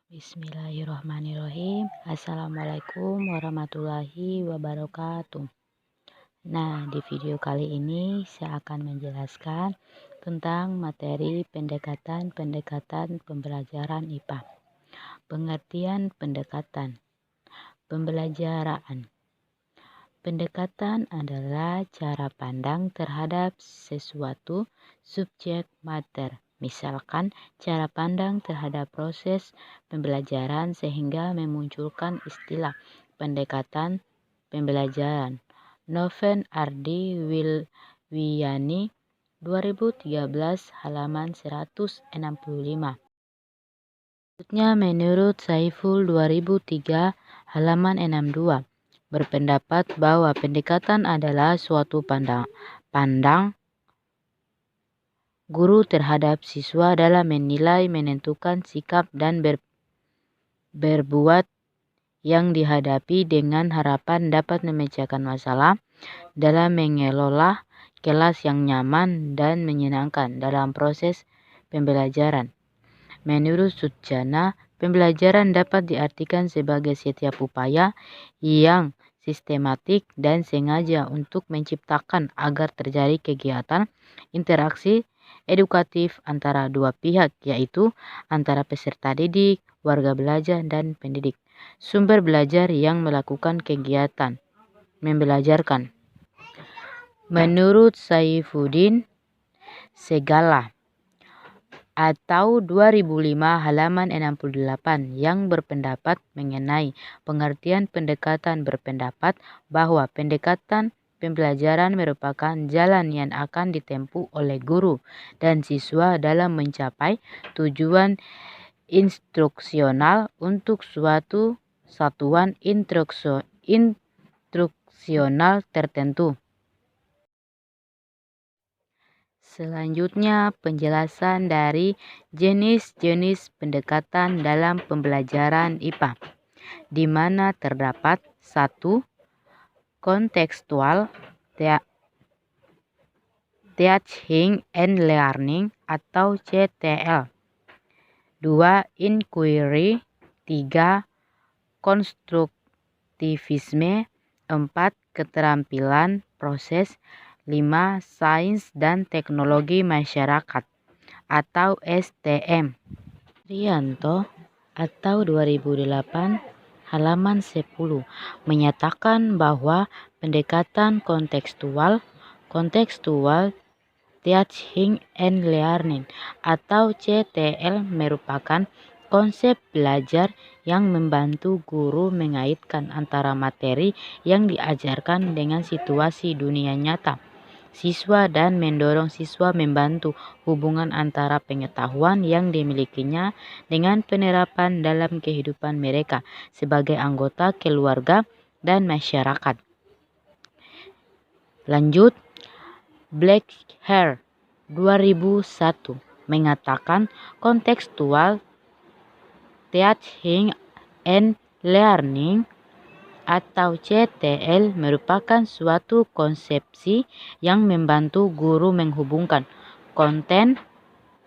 Bismillahirrahmanirrahim. Assalamualaikum warahmatullahi wabarakatuh. Nah, di video kali ini saya akan menjelaskan tentang materi pendekatan pembelajaran IPA. Pengertian pendekatan. Pembelajaran. Pendekatan adalah cara pandang terhadap sesuatu subjek mater. Misalkan cara pandang terhadap proses pembelajaran sehingga memunculkan istilah pendekatan pembelajaran. Noven Ardi Wilwiani 2013 halaman 165. Selanjutnya menurut Saiful 2003 halaman 62 berpendapat bahwa pendekatan adalah suatu pandang guru terhadap siswa dalam menilai, menentukan sikap dan berbuat yang dihadapi dengan harapan dapat memecahkan masalah dalam mengelola kelas yang nyaman dan menyenangkan dalam proses pembelajaran. Menurut Sujana, pembelajaran dapat diartikan sebagai setiap upaya yang sistematik dan sengaja untuk menciptakan agar terjadi kegiatan interaksi edukatif antara dua pihak, yaitu antara peserta didik, warga belajar, dan pendidik. Sumber belajar yang melakukan kegiatan membelajarkan. Menurut Saifuddin Segala atau 2005 halaman 68 yang berpendapat mengenai pengertian pendekatan berpendapat bahwa pendekatan pembelajaran merupakan jalan yang akan ditempuh oleh guru dan siswa dalam mencapai tujuan instruksional untuk suatu satuan instruksional tertentu. Selanjutnya, penjelasan dari jenis-jenis pendekatan dalam pembelajaran IPA, di mana terdapat 1. Kontekstual Teaching and Learning atau CTL. 2. Inquiry. 3. Konstruktivisme. 4. Keterampilan proses. 5. Sains dan Teknologi Masyarakat atau STM. Rianto atau 2008 halaman 10 menyatakan bahwa pendekatan kontekstual Teaching and Learning atau CTL merupakan konsep belajar yang membantu guru mengaitkan antara materi yang diajarkan dengan situasi dunia nyata siswa dan mendorong siswa membantu hubungan antara pengetahuan yang dimilikinya dengan penerapan dalam kehidupan mereka sebagai anggota keluarga dan masyarakat. Lanjut, Blackhair 2001 mengatakan kontekstual Teaching and Learning atau CTL merupakan suatu konsepsi yang membantu guru menghubungkan konten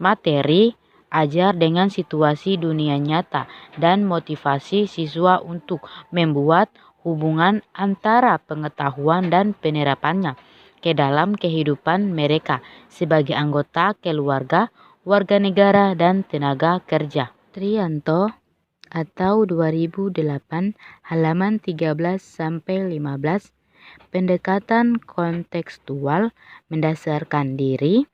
materi ajar dengan situasi dunia nyata dan motivasi siswa untuk membuat hubungan antara pengetahuan dan penerapannya ke dalam kehidupan mereka sebagai anggota keluarga, warga negara, dan tenaga kerja. Trianto atau 2008 halaman 13-15 pendekatan kontekstual mendasarkan diri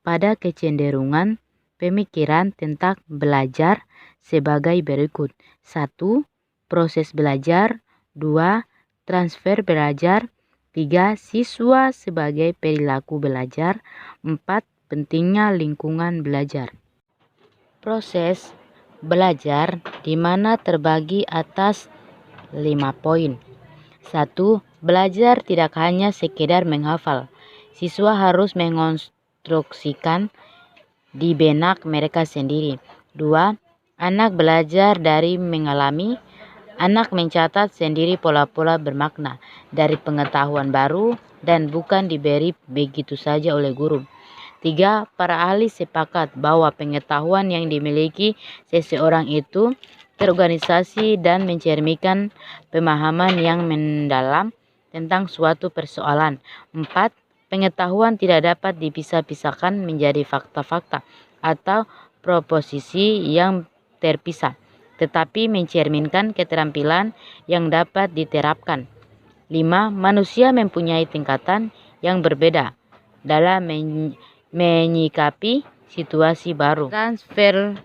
pada kecenderungan pemikiran tentang belajar sebagai berikut. 1. Proses belajar. 2. Transfer belajar. 3. Siswa sebagai perilaku belajar. 4. Pentingnya lingkungan belajar. Proses belajar di mana terbagi atas 5 poin. 1. Belajar tidak hanya sekedar menghafal. Siswa harus mengonstruksikan di benak mereka sendiri. 2. Anak belajar dari mengalami. Anak mencatat sendiri pola-pola bermakna dari pengetahuan baru dan bukan diberi begitu saja oleh guru. 3. Para ahli sepakat bahwa pengetahuan yang dimiliki seseorang itu terorganisasi dan mencerminkan pemahaman yang mendalam tentang suatu persoalan. 4. Pengetahuan tidak dapat dipisah-pisahkan menjadi fakta-fakta atau proposisi yang terpisah, tetapi mencerminkan keterampilan yang dapat diterapkan. 5. Manusia mempunyai tingkatan yang berbeda dalam menyikapi situasi baru. Transfer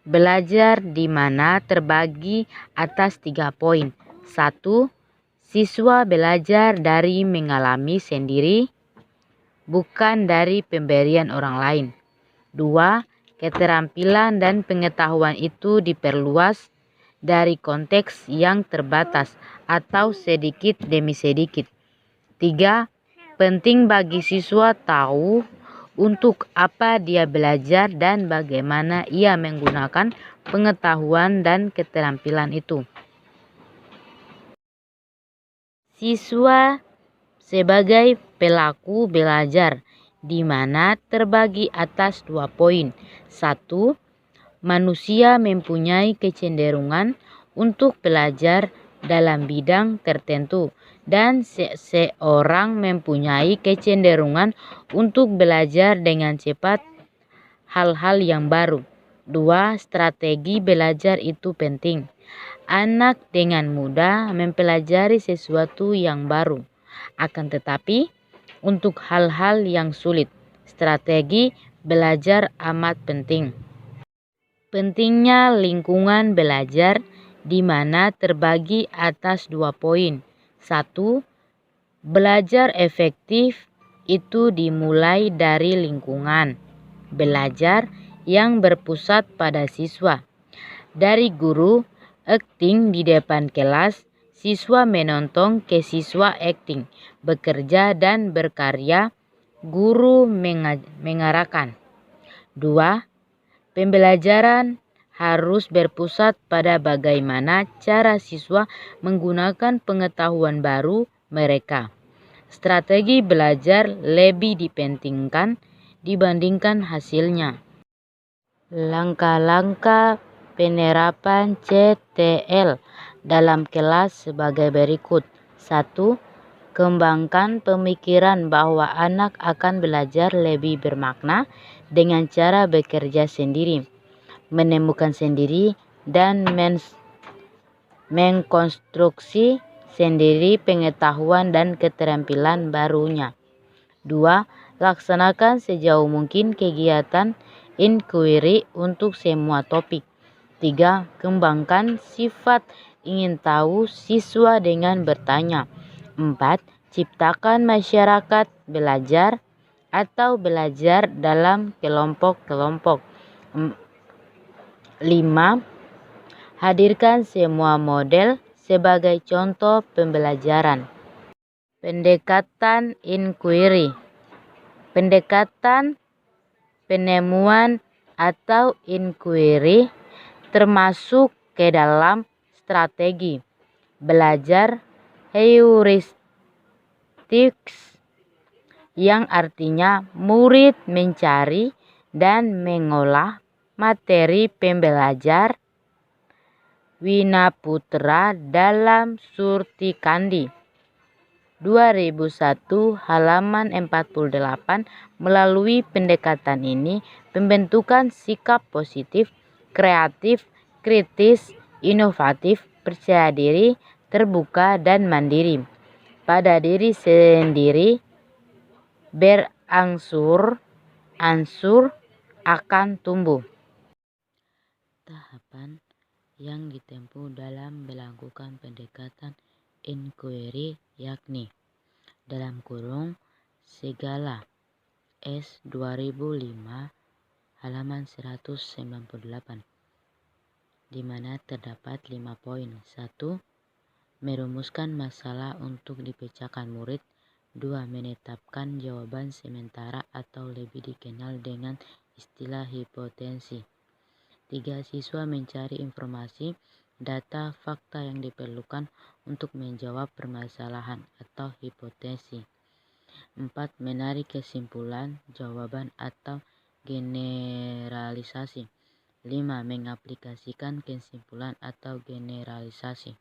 belajar di mana terbagi atas 3 poin. 1. Siswa belajar dari mengalami sendiri, bukan dari pemberian orang lain. 2. Keterampilan dan pengetahuan itu diperluas dari konteks yang terbatas atau sedikit demi sedikit. 3. Penting bagi siswa tahu untuk apa dia belajar dan bagaimana ia menggunakan pengetahuan dan keterampilan itu. Siswa sebagai pelaku belajar di mana terbagi atas 2 poin. 1. Manusia mempunyai kecenderungan untuk belajar dalam bidang tertentu dan seseorang mempunyai kecenderungan untuk belajar dengan cepat hal-hal yang baru. 2. Strategi belajar itu penting. Anak dengan mudah mempelajari sesuatu yang baru. Akan tetapi, untuk hal-hal yang sulit, strategi belajar amat penting. Pentingnya lingkungan belajar di mana terbagi atas 2 poin. 1. Belajar efektif itu dimulai dari lingkungan belajar yang berpusat pada siswa. Dari guru akting di depan kelas, siswa menonton ke siswa akting, bekerja dan berkarya, guru mengarahkan. 2. Pembelajaran harus berpusat pada bagaimana cara siswa menggunakan pengetahuan baru mereka. Strategi belajar lebih dipentingkan dibandingkan hasilnya. Langkah-langkah penerapan CTL dalam kelas sebagai berikut. 1. Kembangkan pemikiran bahwa anak akan belajar lebih bermakna dengan cara bekerja sendiri, menemukan sendiri, dan mengkonstruksi sendiri pengetahuan dan keterampilan barunya. 2. Laksanakan sejauh mungkin kegiatan inquiry untuk semua topik. 3. Kembangkan sifat ingin tahu siswa dengan bertanya. 4. Ciptakan masyarakat belajar atau belajar dalam kelompok-kelompok. 5. Hadirkan semua model sebagai contoh pembelajaran. Pendekatan inquiry. Pendekatan penemuan atau inquiry termasuk ke dalam strategi belajar heuristics, yang artinya murid mencari dan mengolah materi pembelajar. Winaputra dalam Surtikandi 2001 halaman 48. Melalui pendekatan ini, pembentukan sikap positif, kreatif, kritis, inovatif, percaya diri, terbuka, dan mandiri pada diri sendiri berangsur-angsur akan tumbuh. Tahapan yang ditempuh dalam melakukan pendekatan inquiry yakni dalam kurung segala S 2005 halaman 198, di mana terdapat 5 poin. 1. Merumuskan masalah untuk dipecahkan murid. 2. Menetapkan jawaban sementara atau lebih dikenal dengan istilah hipotensi. 3. Siswa mencari informasi, data, fakta yang diperlukan untuk menjawab permasalahan atau hipotesis. 4. Menarik kesimpulan, jawaban, atau generalisasi. 5. Mengaplikasikan kesimpulan atau generalisasi.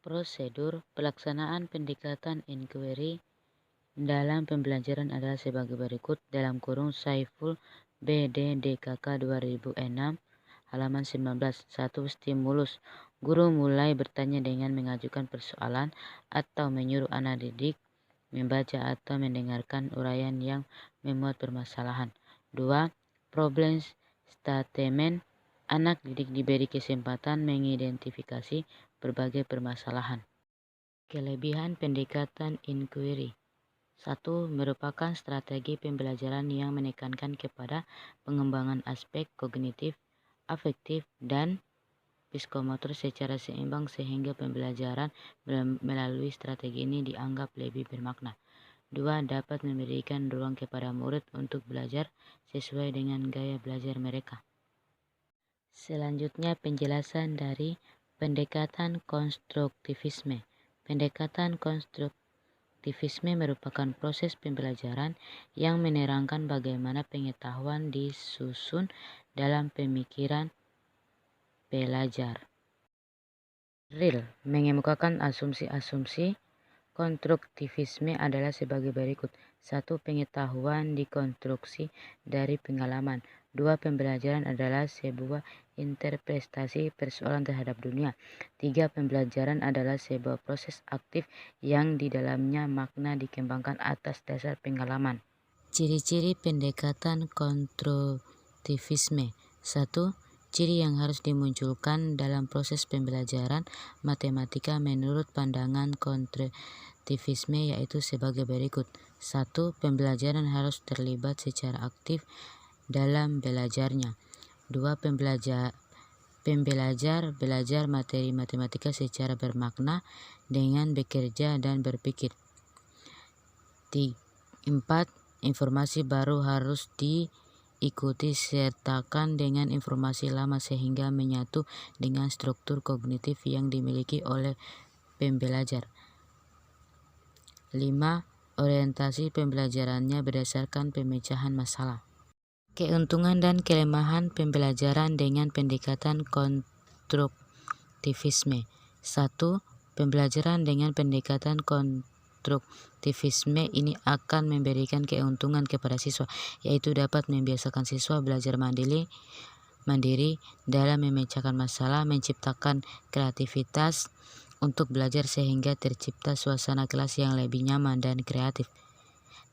Prosedur pelaksanaan pendekatan inquiry dalam pembelajaran adalah sebagai berikut, dalam kurung Saiful BD DKK 2006 halaman 19. 1. Stimulus. Guru mulai bertanya dengan mengajukan persoalan atau menyuruh anak didik membaca atau mendengarkan uraian yang memuat permasalahan. 2. Problem statement. Anak didik diberi kesempatan mengidentifikasi berbagai permasalahan. Kelebihan pendekatan inquiry. 1. Merupakan strategi pembelajaran yang menekankan kepada pengembangan aspek kognitif, afektif, dan psikomotor secara seimbang sehingga pembelajaran melalui strategi ini dianggap lebih bermakna. 2. Dapat memberikan ruang kepada murid untuk belajar sesuai dengan gaya belajar mereka. Selanjutnya penjelasan dari pendekatan konstruktivisme. Pendekatan konstruktivisme merupakan proses pembelajaran yang menerangkan bagaimana pengetahuan disusun dalam pemikiran pelajar. Real mengemukakan asumsi-asumsi konstruktivisme adalah sebagai berikut. 1. Pengetahuan dikonstruksi dari pengalaman. 2. Pembelajaran adalah sebuah interpretasi persoalan terhadap dunia. 3. Pembelajaran adalah sebuah proses aktif yang di dalamnya makna dikembangkan atas dasar pengalaman. Ciri-ciri pendekatan konstruktivisme. 1. Ciri yang harus dimunculkan dalam proses pembelajaran matematika menurut pandangan konstruktivisme yaitu sebagai berikut. 1. Pembelajaran harus terlibat secara aktif dalam belajarnya. 2. Pembelajar belajar materi matematika secara bermakna dengan bekerja dan berpikir. 4. Informasi baru harus diikuti sertakan dengan informasi lama sehingga menyatu dengan struktur kognitif yang dimiliki oleh pembelajar. 5. Orientasi pembelajarannya berdasarkan pemecahan masalah. Keuntungan dan kelemahan pembelajaran dengan pendekatan konstruktivisme. 1. Pembelajaran dengan pendekatan konstruktivisme ini akan memberikan keuntungan kepada siswa, yaitu dapat membiasakan siswa belajar mandiri dalam memecahkan masalah, menciptakan kreativitas untuk belajar sehingga tercipta suasana kelas yang lebih nyaman dan kreatif.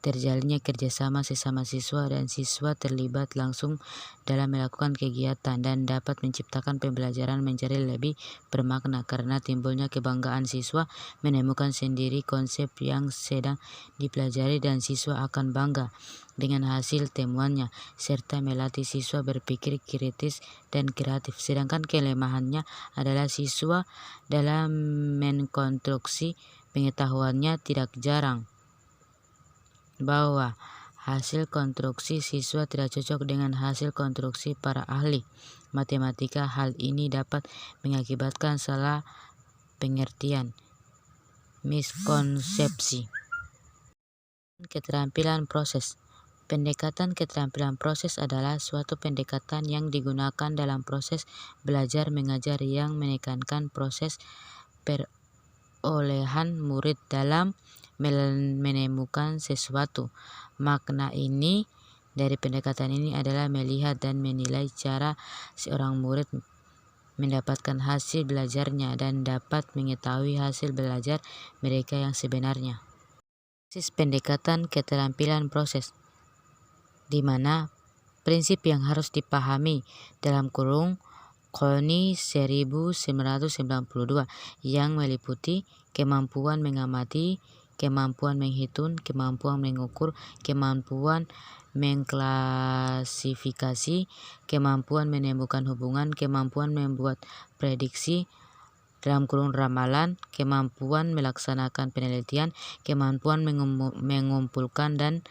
Terjalinnya kerjasama sesama siswa dan siswa terlibat langsung dalam melakukan kegiatan dan dapat menciptakan pembelajaran menjadi lebih bermakna karena timbulnya kebanggaan siswa menemukan sendiri konsep yang sedang dipelajari dan siswa akan bangga dengan hasil temuannya serta melatih siswa berpikir kritis dan kreatif. Sedangkan kelemahannya adalah siswa dalam mengkonstruksi pengetahuannya tidak jarang bahwa hasil konstruksi siswa tidak cocok dengan hasil konstruksi para ahli matematika. Hal ini dapat mengakibatkan salah pengertian, miskonsepsi. Keterampilan proses. Pendekatan keterampilan proses adalah suatu pendekatan yang digunakan dalam proses belajar mengajar yang menekankan proses perolehan murid dalam menemukan sesuatu. Makna ini dari pendekatan ini adalah melihat dan menilai cara seorang murid mendapatkan hasil belajarnya dan dapat mengetahui hasil belajar mereka yang sebenarnya. Pendekatan keterampilan proses, di mana prinsip yang harus dipahami dalam kurung Koni 1992 yang meliputi kemampuan mengamati, kemampuan menghitung, kemampuan mengukur, kemampuan mengklasifikasi, kemampuan menemukan hubungan, kemampuan membuat prediksi dalam kurung ramalan, kemampuan melaksanakan penelitian, kemampuan mengumpulkan dan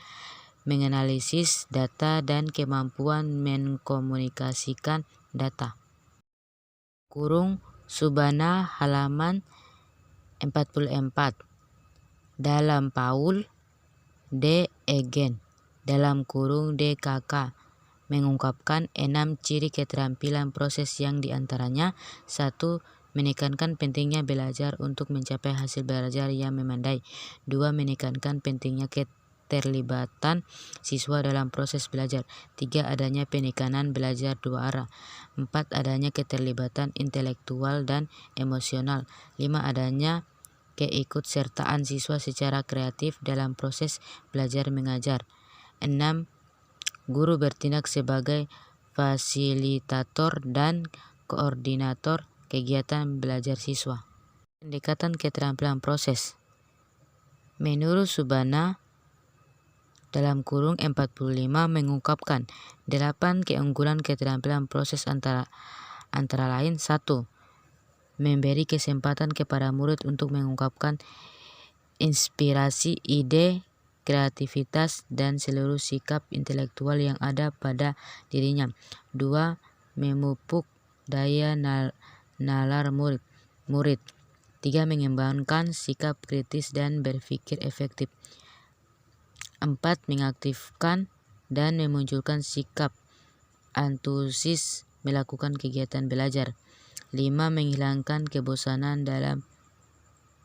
menganalisis data, dan kemampuan mengkomunikasikan data. Kurung Subana halaman 44. Dalam Paul D. Egen dalam kurung DKK mengungkapkan 6 ciri keterampilan proses yang diantaranya 1. Menekankan pentingnya belajar untuk mencapai hasil belajar yang memadai. 2. Menekankan pentingnya keterlibatan siswa dalam proses belajar. 3. Adanya penekanan belajar dua arah. 4. Adanya keterlibatan intelektual dan emosional. 5. Adanya keikutsertaan siswa secara kreatif dalam proses belajar mengajar. 6. Guru bertindak sebagai fasilitator dan koordinator kegiatan belajar siswa. Pendekatan keterampilan proses. Menurut Subana dalam kurung 45 mengungkapkan 8 keunggulan keterampilan proses antara lain 1. Memberi kesempatan kepada murid untuk mengungkapkan inspirasi, ide, kreativitas, dan seluruh sikap intelektual yang ada pada dirinya. 2. Memupuk daya nalar murid. 3. Mengembangkan sikap kritis dan berpikir efektif. 4. Mengaktifkan dan memunculkan sikap antusias melakukan kegiatan belajar. 5. Menghilangkan kebosanan dalam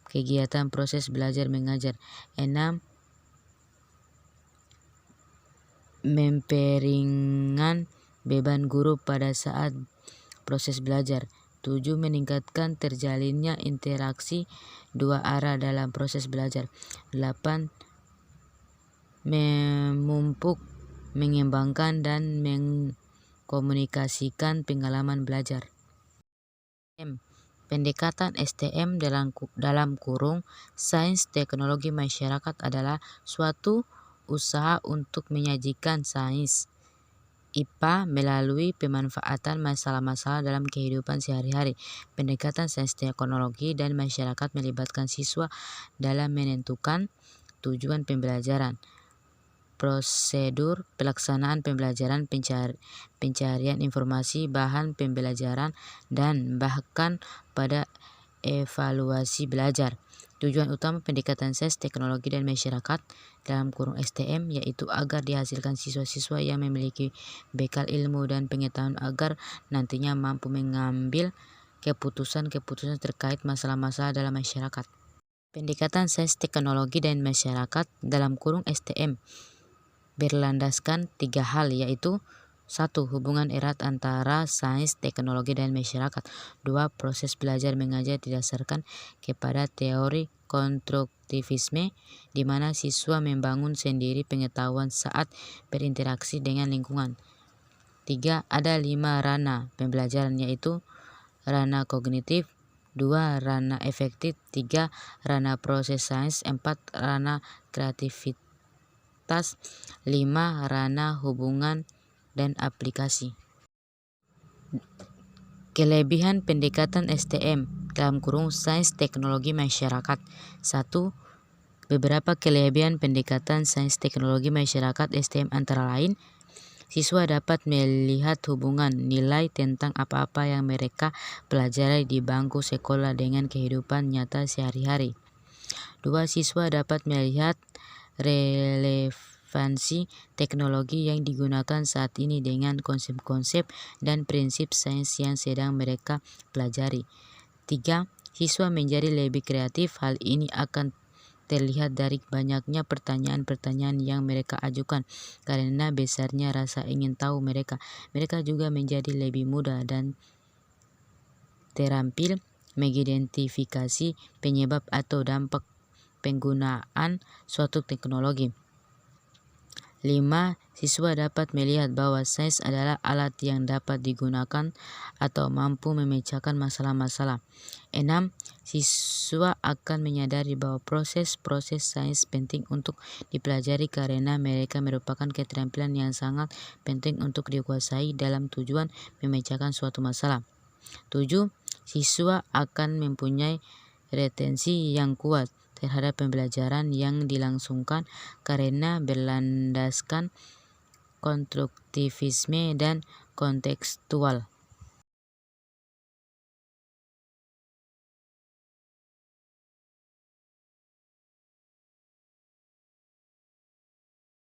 kegiatan proses belajar mengajar. 6. Memperingan beban guru pada saat proses belajar. 7. Meningkatkan terjalinnya interaksi dua arah dalam proses belajar. 8. Memupuk, mengembangkan, dan mengkomunikasikan pengalaman belajar. Pendekatan STM dalam kurung sains teknologi masyarakat adalah suatu usaha untuk menyajikan sains IPA melalui pemanfaatan masalah-masalah dalam kehidupan sehari-hari. Pendekatan sains teknologi dan masyarakat melibatkan siswa dalam menentukan tujuan pembelajaran, prosedur pelaksanaan pembelajaran, pencarian informasi, bahan pembelajaran, dan bahkan pada evaluasi belajar. Tujuan utama pendekatan sains teknologi dan masyarakat dalam kurung STM yaitu agar dihasilkan siswa-siswa yang memiliki bekal ilmu dan pengetahuan agar nantinya mampu mengambil keputusan-keputusan terkait masalah-masalah dalam masyarakat. Pendekatan sains teknologi dan masyarakat dalam kurung STM berlandaskan 3 hal yaitu 1. Hubungan erat antara sains, teknologi, dan masyarakat. 2. Proses belajar mengajar didasarkan kepada teori konstruktivisme di mana siswa membangun sendiri pengetahuan saat berinteraksi dengan lingkungan. 3. Ada 5 ranah pembelajaran yaitu ranah kognitif, 2. Ranah efektif, 3. Ranah proses sains, 4. Ranah kreativitas, 5. Ranah hubungan dan aplikasi. Kelebihan pendekatan STM dalam kurung sains teknologi masyarakat. 1. Beberapa kelebihan pendekatan sains teknologi masyarakat STM antara lain: siswa dapat melihat hubungan nilai tentang apa-apa yang mereka pelajari di bangku sekolah dengan kehidupan nyata sehari-hari. 2. Siswa dapat melihat relevansi teknologi yang digunakan saat ini dengan konsep-konsep dan prinsip sains yang sedang mereka pelajari. 3. Siswa menjadi lebih kreatif. Hal ini akan terlihat dari banyaknya pertanyaan-pertanyaan yang mereka ajukan karena besarnya rasa ingin tahu mereka. Mereka juga menjadi lebih mudah dan terampil mengidentifikasi penyebab atau dampak penggunaan suatu teknologi. 5. Siswa dapat melihat bahwa sains adalah alat yang dapat digunakan atau mampu memecahkan masalah-masalah. 6. Siswa akan menyadari bahwa proses-proses sains penting untuk dipelajari karena mereka merupakan keterampilan yang sangat penting untuk dikuasai dalam tujuan memecahkan suatu masalah. 7. Siswa akan mempunyai retensi yang kuat terhadap pembelajaran yang dilangsungkan karena berlandaskan konstruktivisme dan kontekstual.